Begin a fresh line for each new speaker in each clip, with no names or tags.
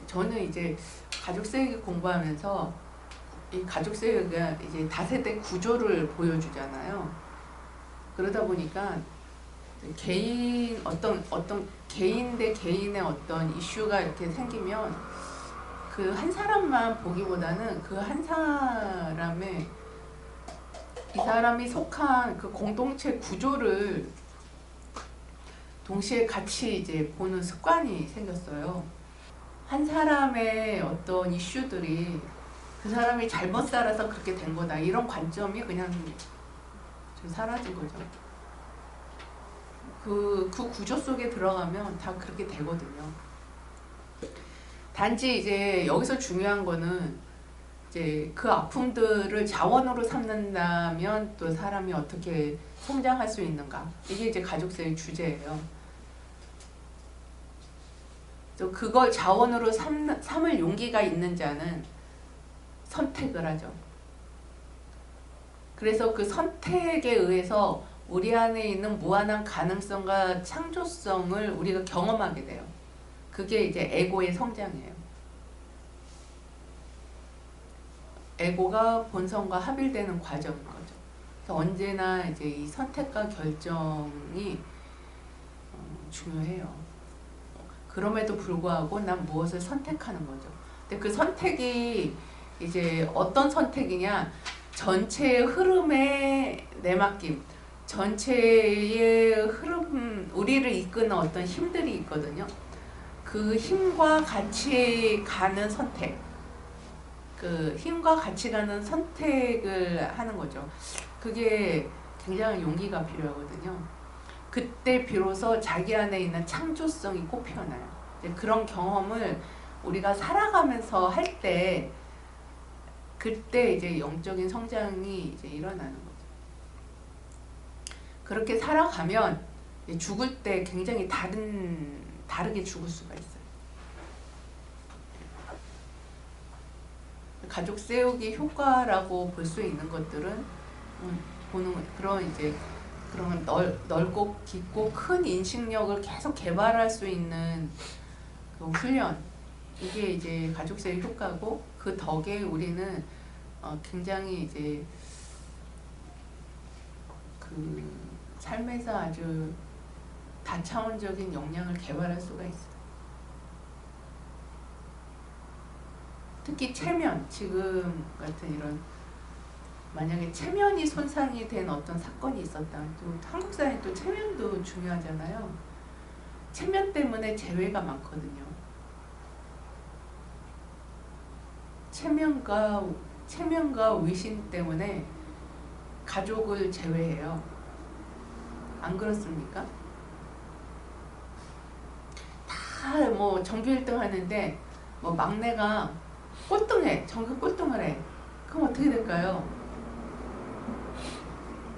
저는 이제 가족세계 공부하면서 이 가족세계가 이제 다세대 구조를 보여주잖아요. 그러다 보니까 개인 어떤 개인 대 개인의 어떤 이슈가 이렇게 생기면 그 한 사람만 보기보다는 그 한 사람의 이 사람이 속한 그 공동체 구조를 동시에 같이 이제 보는 습관이 생겼어요. 한 사람의 어떤 이슈들이 그 사람이 잘못 살아서 그렇게 된 거다, 이런 관점이 그냥 좀 사라진 거죠. 그 구조 속에 들어가면 다 그렇게 되거든요. 단지 이제 여기서 중요한 거는 이제 그 아픔들을 자원으로 삼는다면 또 사람이 어떻게 성장할 수 있는가, 이게 이제 가족세의 주제예요. 또 그걸 자원으로 삼을 용기가 있는 자는 선택을 하죠. 그래서 그 선택에 의해서 우리 안에 있는 무한한 가능성과 창조성을 우리가 경험하게 돼요. 그게 이제 에고의 성장이에요. 에고가 본성과 합일되는 과정인 거죠. 그래서 언제나 이제 이 선택과 결정이 중요해요. 그럼에도 불구하고 난 무엇을 선택하는 거죠. 근데 그 선택이 이제 어떤 선택이냐, 전체의 흐름에 내맡김, 전체의 흐름, 우리를 이끄는 어떤 힘들이 있거든요. 그 힘과 같이 가는 선택, 그 힘과 같이 가는 선택을 하는 거죠. 그게 굉장히 용기가 필요하거든요. 그때 비로소 자기 안에 있는 창조성이 꽃피어나요. 그런 경험을 우리가 살아가면서 할 때, 그때 이제 영적인 성장이 이제 일어나는 거죠. 그렇게 살아가면 죽을 때 굉장히 다르게 죽을 수가 있어요. 가족 세우기 효과라고 볼 수 있는 것들은 보는 그런 이제 그런 넓고 깊고 큰 인식력을 계속 개발할 수 있는 그 훈련, 이게 이제 가족세의 효과고, 그 덕에 우리는 굉장히 이제 그 삶에서 아주 다차원적인 역량을 개발할 수가 있어요. 특히 체면, 지금 같은 이런, 만약에 체면이 손상이 된 어떤 사건이 있었다, 또 한국 사회는 또 체면도 중요하잖아요. 체면 때문에 재회가 많거든요. 체면과 위신 때문에 가족을 제외해요. 안 그렇습니까? 다 뭐 전교 1등 하는데 뭐 막내가 꼴등해, 전교 꼴등을 해. 그럼 어떻게 될까요?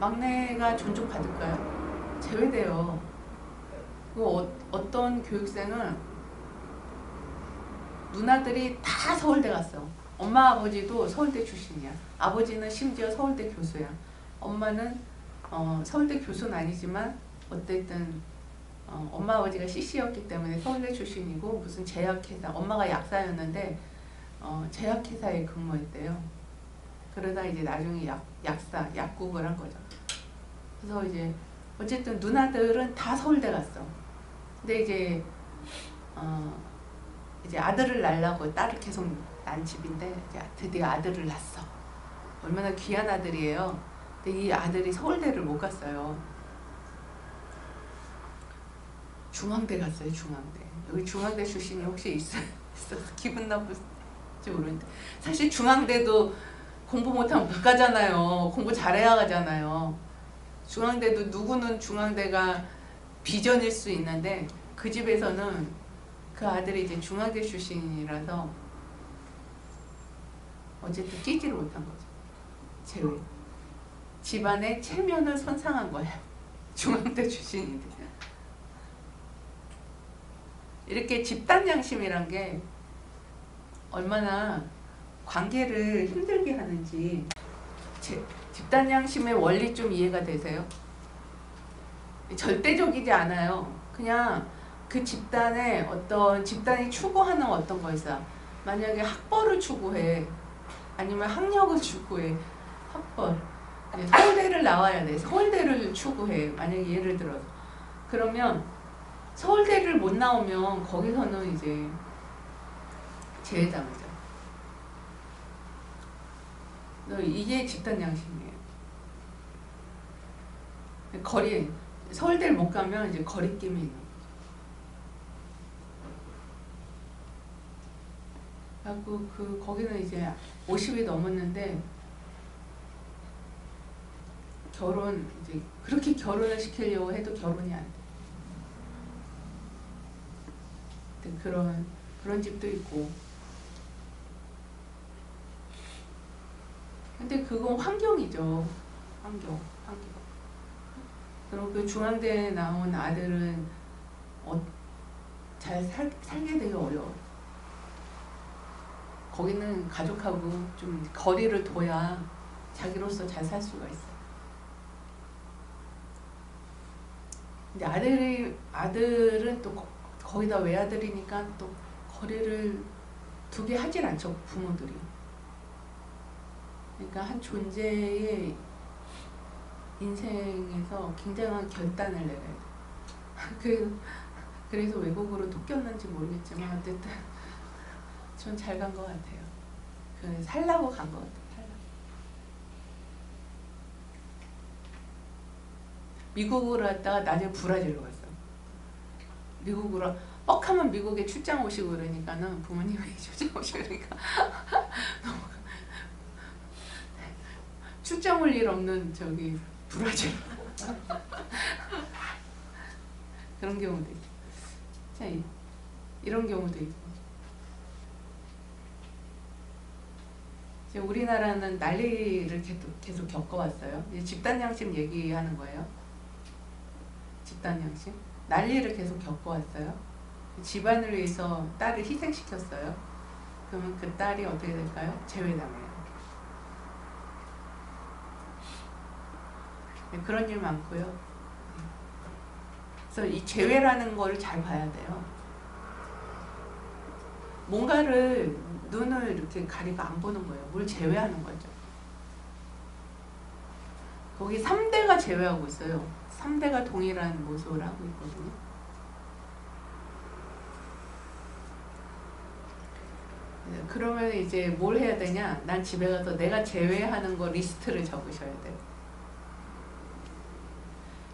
막내가 존중받을까요? 제외돼요. 어떤 교육생은 누나들이 다 서울대 갔어. 엄마 아버지도 서울대 출신이야. 아버지는 심지어 서울대 교수야. 엄마는 서울대 교수는 아니지만 어쨌든 엄마 아버지가 CC였기 때문에 서울대 출신이고, 무슨 제약회사, 엄마가 약사였는데 제약회사에 근무했대요. 그러다 이제 나중에 약국을 한 거죠. 그래서 이제 어쨌든 누나들은 다 서울대 갔어. 근데 이제 아들을 낳으려고, 딸을 계속 낳은 집인데 이제 드디어 아들을 낳았어. 얼마나 귀한 아들이에요. 근데 이 아들이 서울대를 못 갔어요. 중앙대 갔어요. 중앙대. 여기 중앙대 출신이 혹시 있어서 기분 나쁠지 모르는데, 사실 중앙대도 공부 못하면 못 가잖아요. 공부 잘해야 가잖아요. 중앙대도 누구는 중앙대가 비전일 수 있는데, 그 집에서는 그 아들이 이제 중앙대 출신이라서 어쨌든 뛰지를 못한 거죠. 제외. 집안의 체면을 손상한 거예요. 중앙대 출신인데. 이렇게 집단 양심이란 게 얼마나 관계를 힘들게 하는지, 집단 양심의 원리 좀 이해가 되세요? 절대적이지 않아요. 그냥 그 집단의 어떤 집단이 추구하는 어떤 거있어. 만약에 학벌을 추구해, 아니면 학력을 추구해. 학벌, 서울대를 나와야 돼. 서울대를 추구해. 만약에 예를 들어서 그러면 서울대를 못 나오면 거기서는 이제 제외당하죠. 이게 집단 양심이에요. 거리, 서울대를 못 가면 이제 거리낌이 있는 거죠. 거기는 이제 50이 넘었는데 이제 그렇게 결혼을 시키려고 해도 결혼이 안 돼. 그런 집도 있고. 근데 그건 환경이죠. 환경. 그리고 그 중앙대에 나온 아들은 잘 살게 되게 어려워. 거기는 가족하고 좀 거리를 둬야 자기로서 잘 살 수가 있어. 근데 아들은 또 거기다 외아들이니까 또 거리를 두게 하질 않죠, 부모들이. 그러니까 한 존재의 인생에서 굉장한 결단을 내려야 돼. 그래서 외국으로 쫓겼는지 모르겠지만 어쨌든 전 잘 간 것 같아요. 살라고 간 것 같아요. 미국으로 갔다가 나중에 브라질로 갔어. 미국으로 뻑하면 미국에 출장 오시고 그러니까는 부모님이 출장 오시고 그러니까 출장 올 일 없는 저기 브라질 그런 경우도 있죠. 자, 이런 경우도 있고. 이제 우리나라는 난리를 계속 겪어왔어요. 이제 집단 양심 얘기하는 거예요. 집단 양심. 난리를 계속 겪어왔어요. 집안을 위해서 딸을 희생시켰어요. 그러면 그 딸이 어떻게 될까요? 제외당해요. 그런 일 많고요. 그래서 이 제외라는 거를 잘 봐야 돼요. 뭔가를 눈을 이렇게 가리고 안 보는 거예요. 뭘 제외하는 거죠. 거기 3대가 제외하고 있어요. 3대가 동일한 모습을 하고 있거든요. 그러면 이제 뭘 해야 되냐? 난 집에 가서 내가 제외하는 거 리스트를 적으셔야 돼요.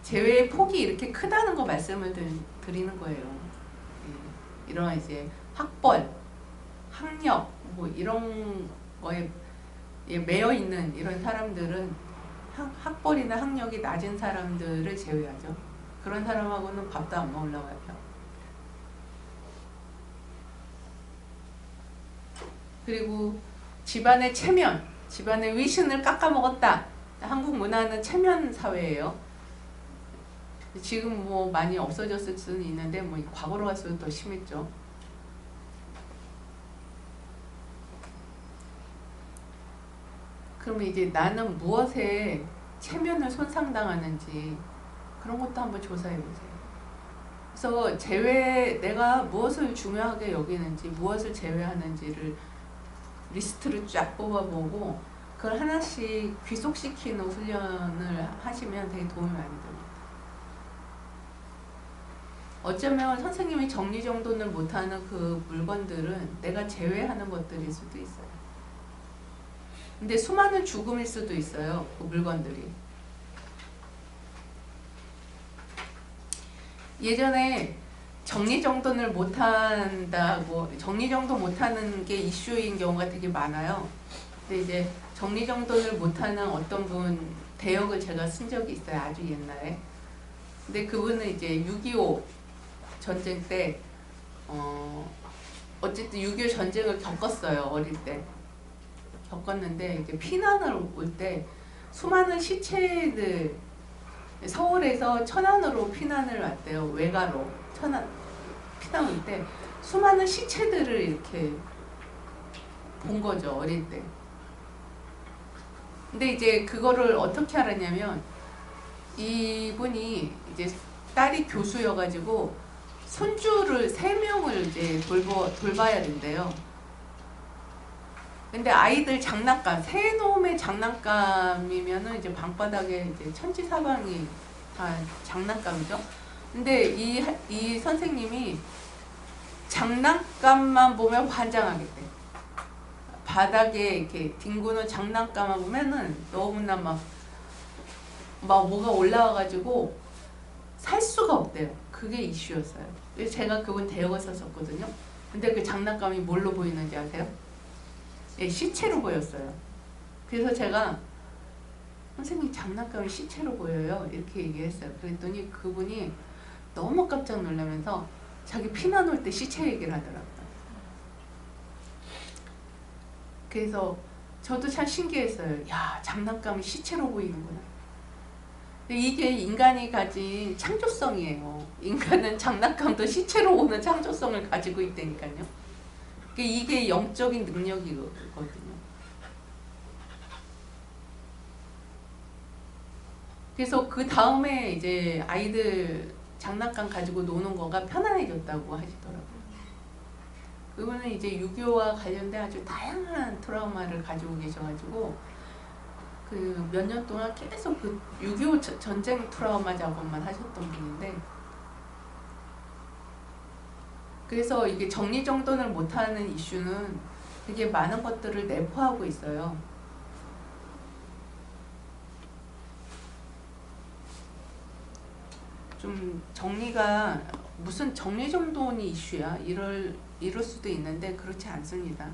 제외의 폭이 이렇게 크다는 거 말씀을 드리는 거예요. 이런 이제 학벌, 학력, 뭐 이런 거에 매여 있는 이런 사람들은 학벌이나 학력이 낮은 사람들을 제외하죠. 그런 사람하고는 밥도 안 먹으려고 해요. 그리고 집안의 체면, 집안의 위신을 깎아먹었다. 한국 문화는 체면 사회예요. 지금 뭐 많이 없어졌을 수는 있는데 뭐 과거로 갈수록 더 심했죠. 그러면 이제 나는 무엇에 체면을 손상당하는지 그런 것도 한번 조사해 보세요. 그래서 내가 무엇을 중요하게 여기는지, 무엇을 제외하는지를 리스트를 쫙 뽑아보고 그걸 하나씩 귀속시키는 훈련을 하시면 되게 도움이 많이 됩니다. 어쩌면 선생님이 정리정돈을 못하는 그 물건들은 내가 제외하는 것들일 수도 있어요. 근데 수많은 죽음일 수도 있어요. 그 물건들이. 예전에 정리정돈을 못한다고, 정리정돈 못하는 게 이슈인 경우가 되게 많아요. 근데 이제 정리정돈을 못하는 어떤 분 대역을 제가 쓴 적이 있어요. 아주 옛날에. 근데 그분은 이제 6.25 전쟁 때 어쨌든 6.25 전쟁을 겪었어요. 어릴 때. 겪었는데 이제 피난을 올 때 수많은 시체들, 서울에서 천안으로 피난을 왔대요. 외가로 천안 피난 올 때 수많은 시체들을 이렇게 본 거죠. 어릴 때. 근데 이제 그거를 어떻게 알았냐면 이분이 이제 딸이 교수여가지고 손주를 3명을 이제 돌봐야 된대요. 근데 아이들 장난감, 새 놈의 장난감이면은 이제 방바닥에 이제 천지사방이 다 장난감이죠. 근데 이 선생님이 장난감만 보면 환장하겠대. 바닥에 이렇게 뒹구는 장난감만 보면은 너무나 막 뭐가 올라와가지고 살 수가 없대요. 그게 이슈였어요. 그래서 제가 그분 대역을 썼었거든요. 근데 그 장난감이 뭘로 보이는지 아세요? 예, 시체로 보였어요. 그래서 제가 선생님 장난감이 시체로 보여요. 이렇게 얘기했어요. 그랬더니 그분이 너무 깜짝 놀라면서 자기 피나 놀 때 시체 얘기를 하더라고요. 그래서 저도 참 신기했어요. 야, 장난감이 시체로 보이는구나. 이게 인간이 가진 창조성이에요. 인간은 장난감도 시체로 오는 창조성을 가지고 있다니까요. 이게 영적인 능력이거든요. 그래서 그 다음에 이제 아이들 장난감 가지고 노는 거가 편안해졌다고 하시더라고요. 그분은 이제 유교와 관련된 아주 다양한 트라우마를 가지고 계셔가지고 그 몇 년 동안 계속 그 6.25 전쟁 트라우마 작업만 하셨던 분인데, 그래서 이게 정리정돈을 못하는 이슈는 되게 많은 것들을 내포하고 있어요. 좀 정리가 무슨 정리정돈이 이슈야? 이럴 수도 있는데 그렇지 않습니다.